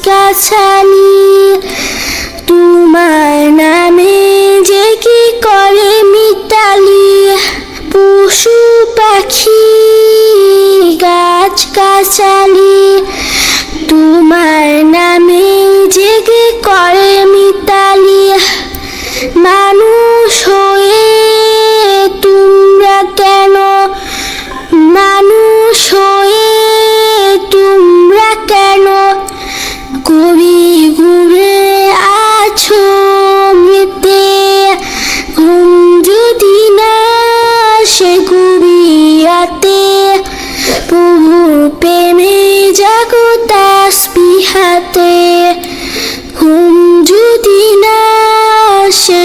গাছালি তোমার নামে যে কি করে মিতালি পশু পাখি গাছ গাছালি তোমার নামে যে কি করে মিতালি মানুষ হয়ে তোমরা কেন মানুষ হয়ে তোমরা কেন ঘুরে ঘুরে আছো মেতে ঘুম যদি না সে ঘুরিয়াতে প্রভুর প্রেমে জাগো তাসবিহাতে ঘুম যদি না সে